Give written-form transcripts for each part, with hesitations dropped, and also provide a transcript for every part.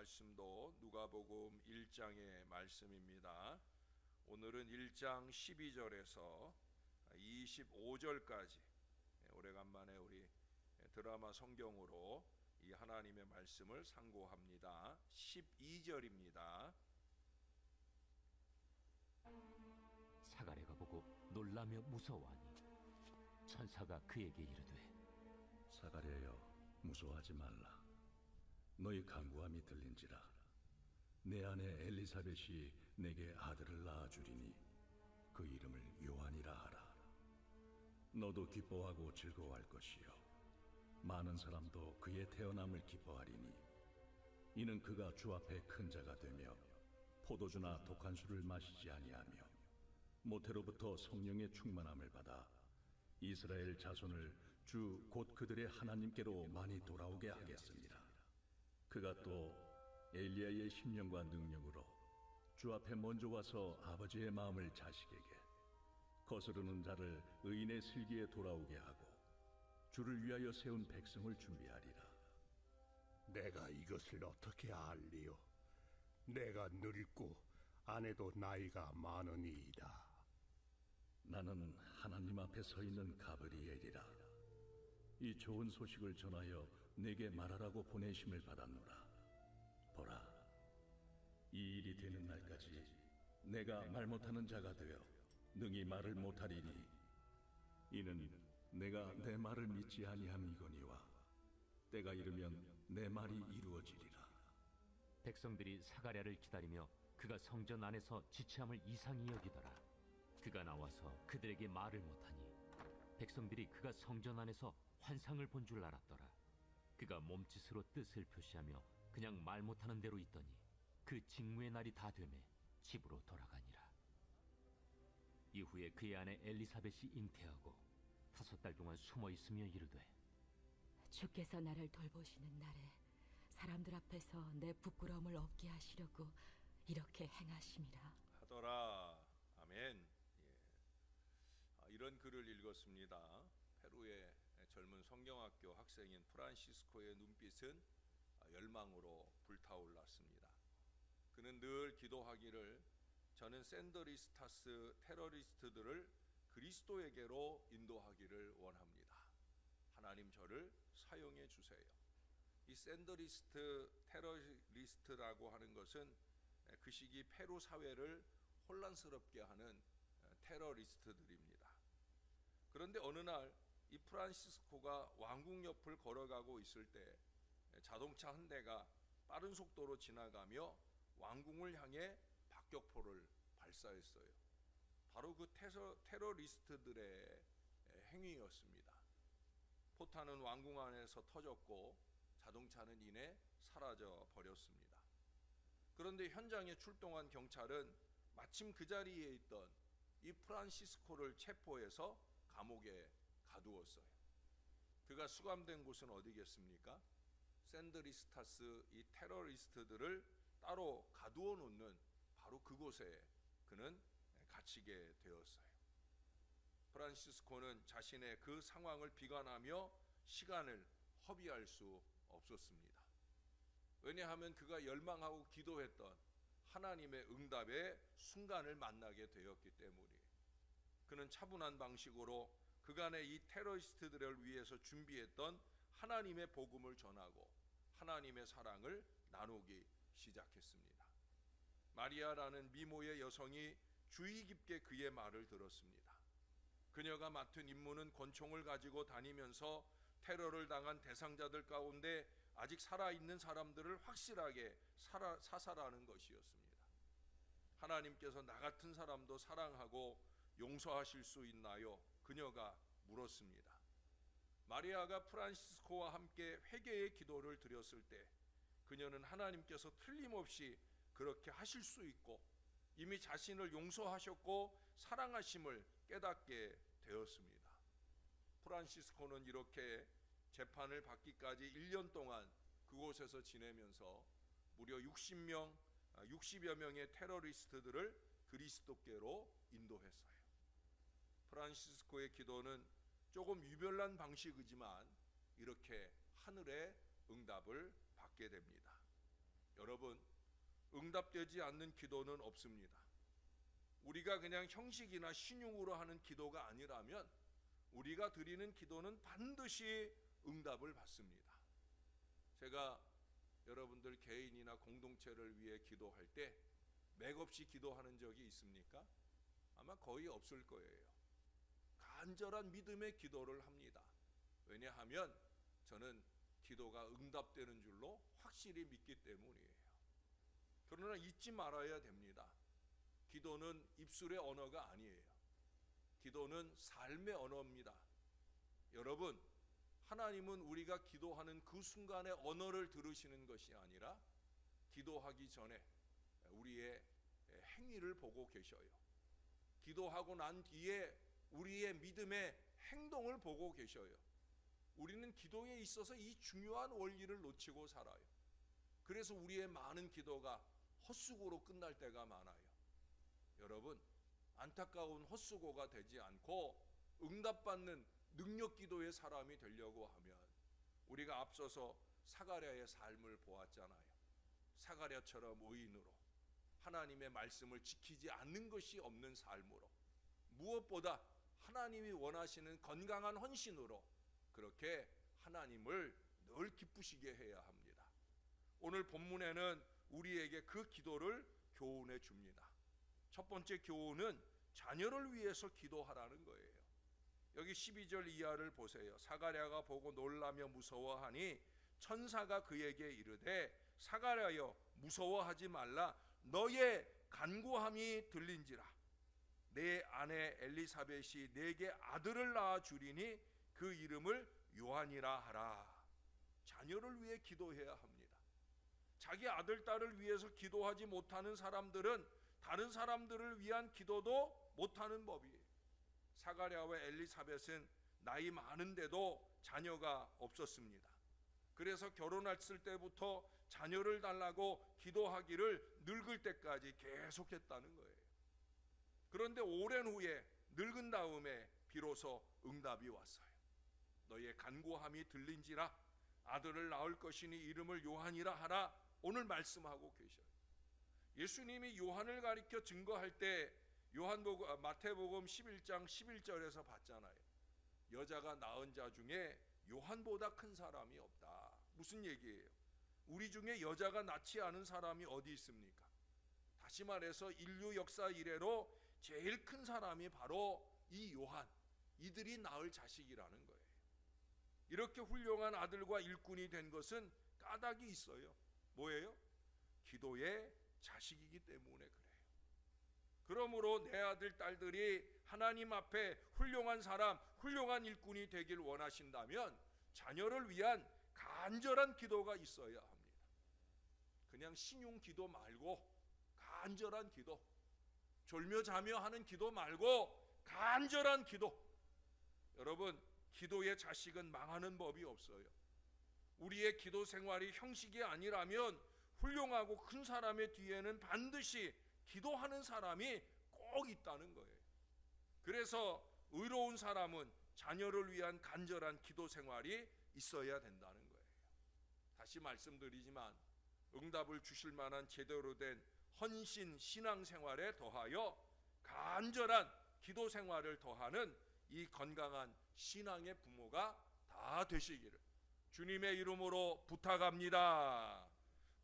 말씀도 누가복음 1장의 말씀입니다. 오늘은 1장 12절에서 25절까지 오래간만에 우리 드라마 성경으로 이 하나님의 말씀을 상고합니다. 12절입니다. 사가랴가 보고 놀라며 무서워하니 천사가 그에게 이르되, 사가랴여, 무서워하지 말라. 너희 간구함이 들린지라. 내 아내 엘리사벳이 내게 아들을 낳아주리니 그 이름을 요한이라 하라. 너도 기뻐하고 즐거워할 것이요 많은 사람도 그의 태어남을 기뻐하리니 이는 그가 주 앞에 큰 자가 되며 포도주나 독한 술을 마시지 아니하며 모태로부터 성령의 충만함을 받아 이스라엘 자손을 주 곧 그들의 하나님께로 많이 돌아오게 하겠습니다. 그가 또 엘리야의 심령과 능력으로 주 앞에 먼저 와서 아버지의 마음을 자식에게, 거스르는 자를 의인의 슬기에 돌아오게 하고 주를 위하여 세운 백성을 준비하리라. 내가 이것을 어떻게 알리요? 내가 늙고 아내도 나이가 많으니이다. 나는 하나님 앞에 서 있는 가브리엘이라. 이 좋은 소식을 전하여 내게 말하라고 보내심을 받았노라. 보라, 이 일이 되는 날까지 내가 말 못하는 자가 되어 능히 말을 못하리니 이는 내가 내 말을 믿지 아니함이거니와 때가 이르면 내 말이 이루어지리라. 백성들이 사가랴를 기다리며 그가 성전 안에서 지체함을 이상히 여기더라. 그가 나와서 그들에게 말을 못하니 백성들이 그가 성전 안에서 환상을 본 줄 알았더라. 그가 몸짓으로 뜻을 표시하며 그냥 말 못하는 대로 있더니 그 직무의 날이 다 되매 집으로 돌아가니라. 이후에 그의 아내 엘리사벳이 잉태하고 5달 동안 숨어 있으며 이르되, 주께서 나를 돌보시는 날에 사람들 앞에서 내 부끄러움을 없게 하시려고 이렇게 행하심이라 하더라. 아멘. 이런 글을 읽었습니다. 페루의 젊은 성경학교 학생인 프란시스코의 눈빛은 열망으로 불타올랐습니다. 그는 늘 기도하기를, 저는 샌더리스타스 테러리스트들을 그리스도에게로 인도하기를 원합니다. 하나님 저를 사용해 주세요. 이 샌더리스트 테러리스트라고 하는 것은 그 시기 페루 사회를 혼란스럽게 하는 테러리스트들입니다. 그런데 어느 날 이 프란시스코가 왕궁 옆을 걸어가고 있을 때 자동차 한 대가 빠른 속도로 지나가며 왕궁을 향해 박격포를 발사했어요. 바로 그 테러리스트들의 행위였습니다. 포탄은 왕궁 안에서 터졌고 자동차는 이내 사라져 버렸습니다. 그런데 현장에 출동한 경찰은 마침 그 자리에 있던 이 프란시스코를 체포해서 감옥에 가두었어요. 그가 수감된 곳은 어디겠습니까? 샌드리스타스 이 테러리스트들을 따로 가두어 놓는 바로 그곳에 그는 갇히게 되었어요. 프란시스코는 자신의 그 상황을 비관하며 시간을 허비할 수 없었습니다. 왜냐하면 그가 열망하고 기도했던 하나님의 응답의 순간을 만나게 되었기 때문이에요. 그는 차분한 방식으로 그간의 이 테러리스트들을 위해서 준비했던 하나님의 복음을 전하고 하나님의 사랑을 나누기 시작했습니다. 마리아라는 미모의 여성이 주의 깊게 그의 말을 들었습니다. 그녀가 맡은 임무는 권총을 가지고 다니면서 테러를 당한 대상자들 가운데 아직 살아있는 사람들을 확실하게 사살하는 것이었습니다. 하나님께서 나 같은 사람도 사랑하고 용서하실 수 있나요? 그녀가 물었습니다. 마리아가 프란시스코와 함께 회개의 기도를 드렸을 때 그녀는 하나님께서 틀림없이 그렇게 하실 수 있고 이미 자신을 용서하셨고 사랑하심을 깨닫게 되었습니다. 프란시스코는 이렇게 재판을 받기까지 1년 동안 그곳에서 지내면서 무려 60여 명의 테러리스트들을 그리스도께로 인도했어요. 프란시스코의 기도는 조금 유별난 방식이지만 이렇게 하늘의 응답을 받게 됩니다. 여러분, 응답되지 않는 기도는 없습니다. 우리가 그냥 형식이나 신용으로 하는 기도가 아니라면 우리가 드리는 기도는 반드시 응답을 받습니다. 제가 여러분들 개인이나 공동체를 위해 기도할 때 맥없이 기도하는 적이 있습니까? 아마 거의 없을 거예요. 간절한 믿음의 기도를 합니다. 왜냐하면 저는 기도가 응답되는 줄로 확실히 믿기 때문이에요. 그러나 잊지 말아야 됩니다. 기도는 입술의 언어가 아니에요. 기도는 삶의 언어입니다. 여러분, 하나님은 우리가 기도하는 그 순간의 언어를 들으시는 것이 아니라 기도하기 전에 우리의 행위를 보고 계셔요. 기도하고 난 뒤에 우리의 믿음의 행동을 보고 계셔요. 우리는 기도에 있어서 이 중요한 원리를 놓치고 살아요. 그래서 우리의 많은 기도가 헛수고로 끝날 때가 많아요. 여러분, 안타까운 헛수고가 되지 않고 응답받는 능력 기도의 사람이 되려고 하면 우리가 앞서서 사가랴의 삶을 보았잖아요. 사가랴처럼 의인으로 하나님의 말씀을 지키지 않는 것이 없는 삶으로, 무엇보다 하나님이 원하시는 건강한 헌신으로 그렇게 하나님을 늘 기쁘시게 해야 합니다. 오늘 본문에는 우리에게 그 기도를 교훈해 줍니다. 첫 번째 교훈은 자녀를 위해서 기도하라는 거예요. 여기 12절 이하를 보세요. 사가랴가 보고 놀라며 무서워하니 천사가 그에게 이르되 사가랴여 무서워하지 말라. 너의 간구함이 들린지라. 내 아내 엘리사벳이 내게 아들을 낳아 주리니 그 이름을 요한이라 하라. 자녀를 위해 기도해야 합니다. 자기 아들 딸을 위해서 기도하지 못하는 사람들은 다른 사람들을 위한 기도도 못하는 법이에요. 사가랴와 엘리사벳은 나이 많은데도 자녀가 없었습니다. 그래서 결혼했을 때부터 자녀를 달라고 기도하기를 늙을 때까지 계속했다는 거예요. 그런데 오랜 후에 늙은 다음에 비로소 응답이 왔어요. 너의 간구함이 들린지라. 아들을 낳을 것이니 이름을 요한이라 하라. 오늘 말씀하고 계셔요. 예수님이 요한을 가리켜 증거할 때 마태복음 11장 11절에서 봤잖아요. 여자가 낳은 자 중에 요한보다 큰 사람이 없다. 무슨 얘기예요? 우리 중에 여자가 낳지 않은 사람이 어디 있습니까? 다시 말해서 인류 역사 이래로 제일 큰 사람이 바로 이 요한, 이들이 낳을 자식이라는 거예요. 이렇게 훌륭한 아들과 일꾼이 된 것은 까닭이 있어요. 뭐예요? 기도의 자식이기 때문에 그래요. 그러므로 내 아들 딸들이 하나님 앞에 훌륭한 사람, 훌륭한 일꾼이 되길 원하신다면 자녀를 위한 간절한 기도가 있어야 합니다. 그냥 신용 기도 말고 간절한 기도, 졸며 자며 하는 기도 말고 간절한 기도. 여러분, 기도의 자식은 망하는 법이 없어요. 우리의 기도 생활이 형식이 아니라면 훌륭하고 큰 사람의 뒤에는 반드시 기도하는 사람이 꼭 있다는 거예요. 그래서 의로운 사람은 자녀를 위한 간절한 기도 생활이 있어야 된다는 거예요. 다시 말씀드리지만 응답을 주실 만한 제대로 된 헌신 신앙 생활에 더하여 간절한 기도 생활을 더하는 이 건강한 신앙의 부모가 다 되시기를 주님의 이름으로 부탁합니다.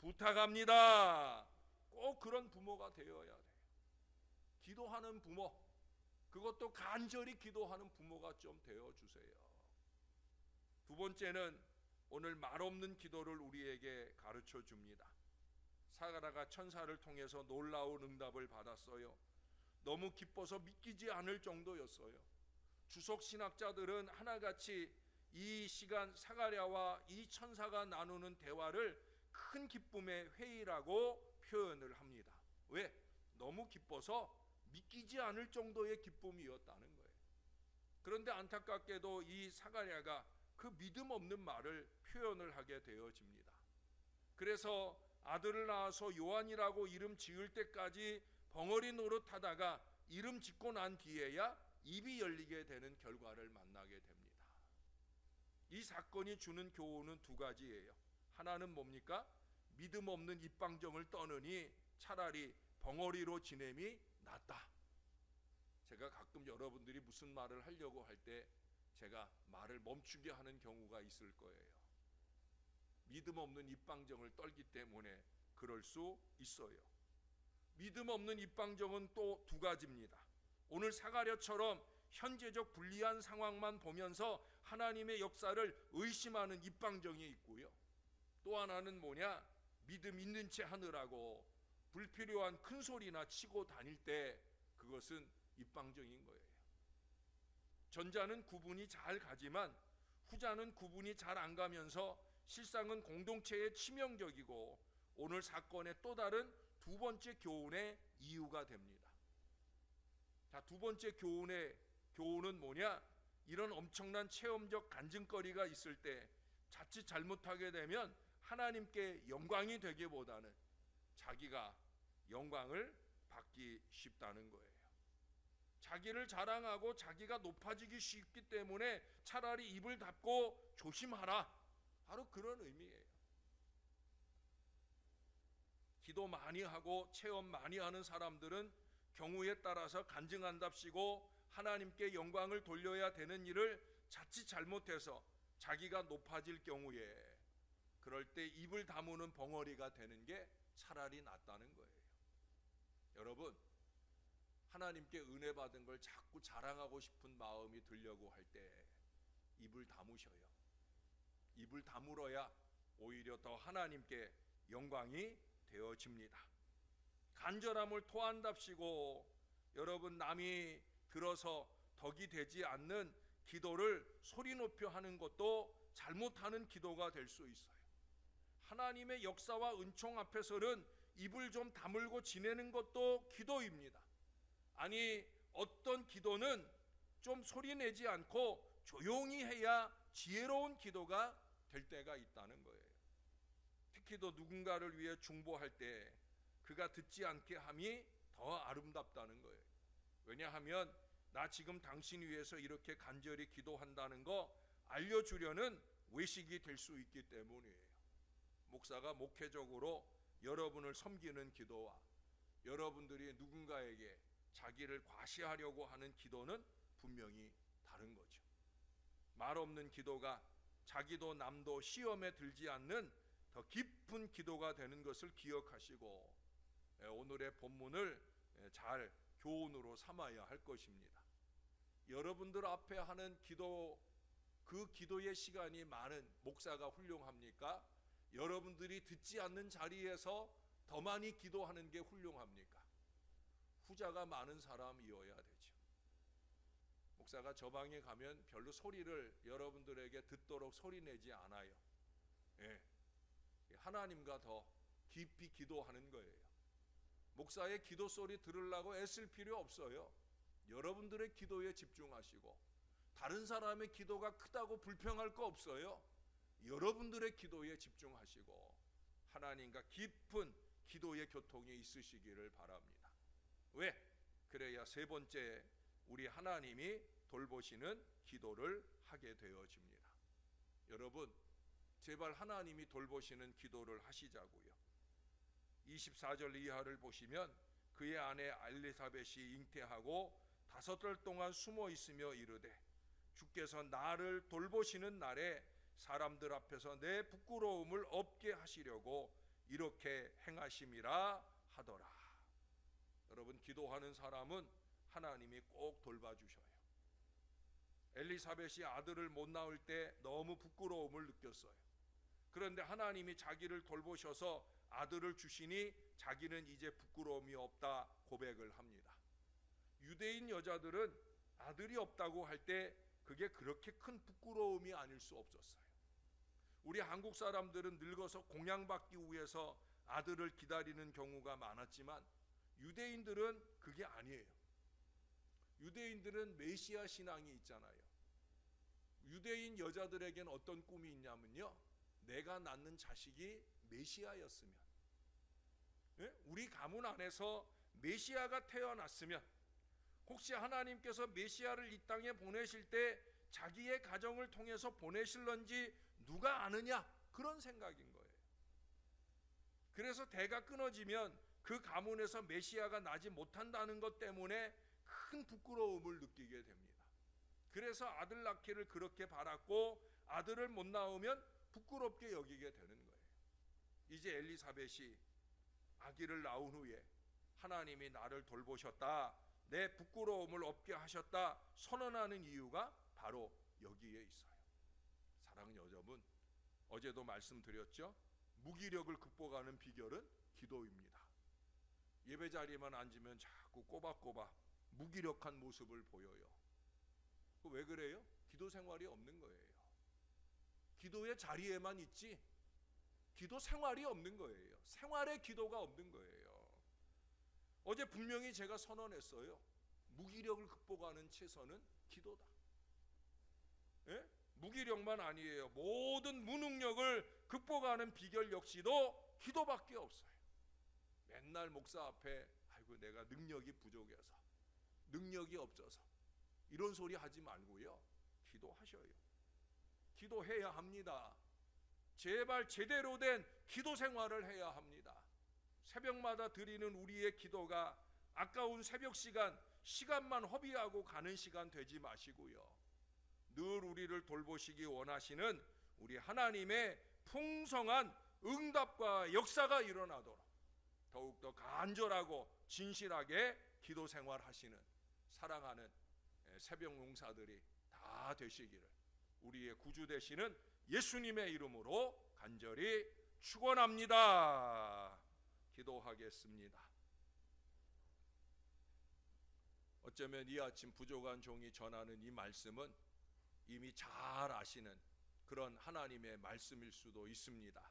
부탁합니다. 꼭 그런 부모가 되어야 돼요. 기도하는 부모, 그것도 간절히 기도하는 부모가 좀 되어주세요. 두 번째는 오늘 말없는 기도를 우리에게 가르쳐 줍니다. 사가랴가 천사를 통해서 놀라운 응답을 받았어요. 너무 기뻐서 믿기지 않을 정도였어요. 주석 신학자들은 하나같이 이 시간 사가랴와 이 천사가 나누는 대화를 큰 기쁨의 회의라고 표현을 합니다. 왜? 너무 기뻐서 믿기지 않을 정도의 기쁨이었다는 거예요. 그런데 안타깝게도 이 사가랴가 그 믿음 없는 말을 표현을 하게 되어집니다. 그래서 아들을 낳아서 요한이라고 이름 지을 때까지 벙어리 노릇하다가 이름 짓고 난 뒤에야 입이 열리게 되는 결과를 만나게 됩니다. 이 사건이 주는 교훈은 두 가지예요. 하나는 뭡니까? 믿음 없는 입방정을 떠느니 차라리 벙어리로 지냄이 낫다. 제가 가끔 여러분들이 무슨 말을 하려고 할 때 제가 말을 멈추게 하는 경우가 있을 거예요. 믿음 없는 입방정을 떨기 때문에 그럴 수 있어요. 믿음 없는 입방정은 또 두 가지입니다. 오늘 사가랴처럼 현재적 불리한 상황만 보면서 하나님의 역사를 의심하는 입방정이 있고요. 또 하나는 뭐냐? 믿음 있는 채 하느라고 불필요한 큰 소리나 치고 다닐 때 그것은 입방정인 거예요. 전자는 구분이 잘 가지만 후자는 구분이 잘 안 가면서 실상은 공동체에 치명적이고 오늘 사건의 또 다른 두 번째 교훈의 이유가 됩니다. 자, 두 번째 교훈은 뭐냐? 이런 엄청난 체험적 간증거리가 있을 때 자칫 잘못하게 되면 하나님께 영광이 되기보다는 자기가 영광을 받기 쉽다는 거예요. 자기를 자랑하고 자기가 높아지기 쉽기 때문에 차라리 입을 닫고 조심하라. 바로 그런 의미예요. 기도 많이 하고 체험 많이 하는 사람들은 경우에 따라서 간증한답시고 하나님께 영광을 돌려야 되는 일을 자칫 잘못해서 자기가 높아질 경우에 그럴 때 입을 다무는 벙어리가 되는 게 차라리 낫다는 거예요. 여러분, 하나님께 은혜 받은 걸 자꾸 자랑하고 싶은 마음이 들려고 할 때 입을 다무셔요. 입을 다물어야 오히려 더 하나님께 영광이 되어집니다. 간절함을 토한답시고 여러분 남이 들어서 덕이 되지 않는 기도를 소리 높여 하는 것도 잘못하는 기도가 될 수 있어요. 하나님의 역사와 은총 앞에서는 입을 좀 다물고 지내는 것도 기도입니다. 아니, 어떤 기도는 좀 소리 내지 않고 조용히 해야 지혜로운 기도가 될 때가 있다는 거예요. 특히 또 누군가를 위해 중보할 때 그가 듣지 않게 함이 더 아름답다는 거예요. 왜냐하면 나 지금 당신 위해서 이렇게 간절히 기도한다는 거 알려주려는 외식이 될 수 있기 때문이에요. 목사가 목회적으로 여러분을 섬기는 기도와 여러분들이 누군가에게 자기를 과시하려고 하는 기도는 분명히 다른 거죠. 말 없는 기도가 자기도 남도 시험에 들지 않는 더 깊은 기도가 되는 것을 기억하시고 오늘의 본문을 잘 교훈으로 삼아야 할 것입니다. 여러분들 앞에 하는 기도, 그 기도의 시간이 많은 목사가 훌륭합니까? 여러분들이 듣지 않는 자리에서 더 많이 기도하는 게 훌륭합니까? 후자가 많은 사람이어야 되죠. 목사가 저 방에 가면 별로 소리를 여러분들에게 듣도록 소리내지 않아요. 하나님과 더 깊이 기도하는 거예요. 목사의 기도 소리 들으려고 애쓸 필요 없어요. 여러분들의 기도에 집중하시고 다른 사람의 기도가 크다고 불평할 거 없어요. 여러분들의 기도에 집중하시고 하나님과 깊은 기도의 교통이 있으시기를 바랍니다. 왜? 그래야 세 번째 우리 하나님이 돌보시는 기도를 하게 되어집니다. 여러분, 제발 하나님이 돌보시는 기도를 하시자고요. 24절 이하를 보시면 그의 아내 엘리사벳이 잉태하고 5달 동안 숨어 있으며 이르되 주께서 나를 돌보시는 날에 사람들 앞에서 내 부끄러움을 없게 하시려고 이렇게 행하심이라 하더라. 여러분, 기도하는 사람은 하나님이 꼭 돌봐주셔요. 엘리사벳이 아들을 못 낳을 때 너무 부끄러움을 느꼈어요. 그런데 하나님이 자기를 돌보셔서 아들을 주시니 자기는 이제 부끄러움이 없다 고백을 합니다. 유대인 여자들은 아들이 없다고 할 때 그게 그렇게 큰 부끄러움이 아닐 수 없었어요. 우리 한국 사람들은 늙어서 공양받기 위해서 아들을 기다리는 경우가 많았지만 유대인들은 그게 아니에요. 유대인들은 메시아 신앙이 있잖아요. 유대인 여자들에겐 어떤 꿈이 있냐면요, 내가 낳는 자식이 메시아였으면, 우리 가문 안에서 메시아가 태어났으면 혹시 하나님께서 메시아를 이 땅에 보내실 때 자기의 가정을 통해서 보내실런지 누가 아느냐, 그런 생각인 거예요. 그래서 대가 끊어지면 그 가문에서 메시아가 나지 못한다는 것 때문에 큰 부끄러움을 느끼게 됩니다. 그래서 아들 낳기를 그렇게 바랐고 아들을 못 낳으면 부끄럽게 여기게 되는 거예요. 이제 엘리사벳이 아기를 낳은 후에 하나님이 나를 돌보셨다, 내 부끄러움을 없게 하셨다 선언하는 이유가 바로 여기에 있어요. 사랑하는 여러분, 어제도 말씀드렸죠. 무기력을 극복하는 비결은 기도입니다. 예배 자리에만 앉으면 자꾸 꼬박꼬박 무기력한 모습을 보여요. 왜 그래요? 기도 생활이 없는 거예요. 기도의 자리에만 있지 기도 생활이 없는 거예요. 생활의 기도가 없는 거예요. 어제 분명히 제가 선언했어요. 무기력을 극복하는 최선은 기도다. 예? 무기력만 아니에요. 모든 무능력을 극복하는 비결 역시도 기도밖에 없어요. 맨날 목사 앞에 아이고 내가 능력이 부족해서, 능력이 없어서 이런 소리 하지 말고요. 기도하셔요. 기도해야 합니다. 제발 제대로 된 기도 생활을 해야 합니다. 새벽마다 드리는 우리의 기도가 아까운 새벽 시간만 허비하고 가는 시간 되지 마시고요. 늘 우리를 돌보시기 원하시는 우리 하나님의 풍성한 응답과 역사가 일어나도록 더욱더 간절하고 진실하게 기도 생활하시는 사랑하는 새벽 용사들이 다 되시기를 우리의 구주 되시는 예수님의 이름으로 간절히 축원합니다. 기도하겠습니다. 어쩌면 이 아침 부족한 종이 전하는 이 말씀은 이미 잘 아시는 그런 하나님의 말씀일 수도 있습니다.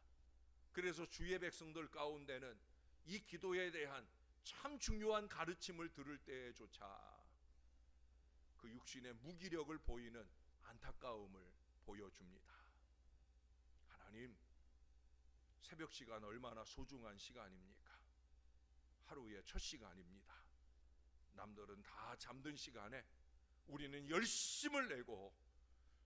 그래서 주의 백성들 가운데는 이 기도에 대한 참 중요한 가르침을 들을 때조차 그 육신의 무기력을 보이는 안타까움을 보여줍니다. 하나님, 새벽 시간 얼마나 소중한 시간입니까? 하루의 첫 시간입니다. 남들은 다 잠든 시간에 우리는 열심을 내고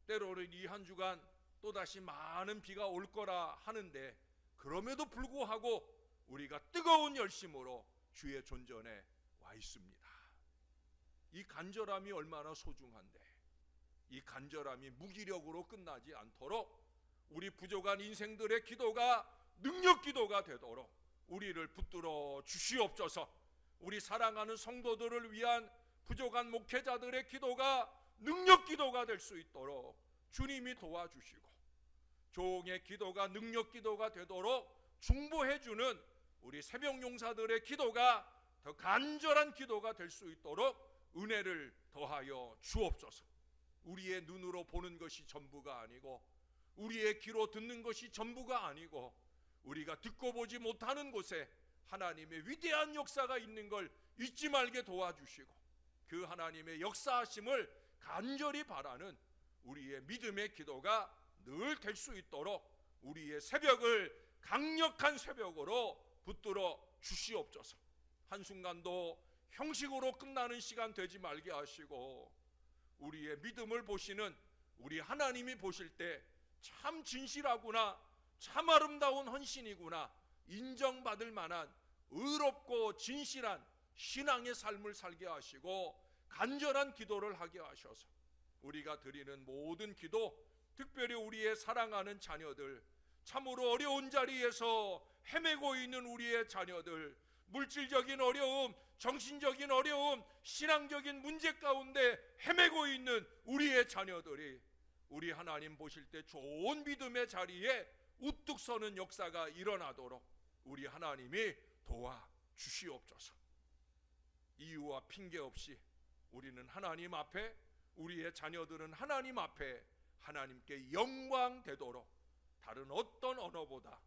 때로는 이 한 주간 또다시 많은 비가 올 거라 하는데 그럼에도 불구하고 우리가 뜨거운 열심으로 주의 존전에 와 있습니다. 이 간절함이 얼마나 소중한데 이 간절함이 무기력으로 끝나지 않도록 우리 부족한 인생들의 기도가 능력 기도가 되도록 우리를 붙들어 주시옵소서. 우리 사랑하는 성도들을 위한 부족한 목회자들의 기도가 능력 기도가 될 수 있도록 주님이 도와주시고 종의 기도가 능력 기도가 되도록 중보해주는 우리 새벽 용사들의 기도가 더 간절한 기도가 될 수 있도록 은혜를 더하여 주옵소서. 우리의 눈으로 보는 것이 전부가 아니고 우리의 귀로 듣는 것이 전부가 아니고 우리가 듣고 보지 못하는 곳에 하나님의 위대한 역사가 있는 걸 잊지 말게 도와주시고 그 하나님의 역사하심을 간절히 바라는 우리의 믿음의 기도가 늘 될 수 있도록 우리의 새벽을 강력한 새벽으로 붙들어 주시옵소서. 한순간도 형식으로 끝나는 시간 되지 말게 하시고 우리의 믿음을 보시는 우리 하나님이 보실 때 참 진실하구나, 참 아름다운 헌신이구나 인정받을 만한 의롭고 진실한 신앙의 삶을 살게 하시고 간절한 기도를 하게 하셔서 우리가 드리는 모든 기도, 특별히 우리의 사랑하는 자녀들, 참으로 어려운 자리에서 헤매고 있는 우리의 자녀들, 물질적인 어려움, 정신적인 어려움, 신앙적인 문제 가운데 헤매고 있는 우리의 자녀들이 우리 하나님 보실 때 좋은 믿음의 자리에 우뚝 서는 역사가 일어나도록 우리 하나님이 도와주시옵소서. 이유와 핑계 없이 우리는 하나님 앞에, 우리의 자녀들은 하나님 앞에 하나님께 영광 되도록 다른 어떤 언어보다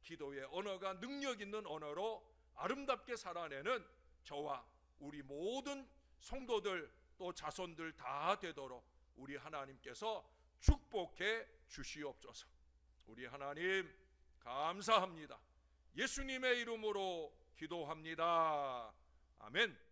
기도의 언어가 능력 있는 언어로 아름답게 살아내는 저와 우리 모든 성도들 또 자손들 다 되도록 우리 하나님께서 축복해 주시옵소서. 우리 하나님 감사합니다. 예수님의 이름으로 기도합니다. 아멘.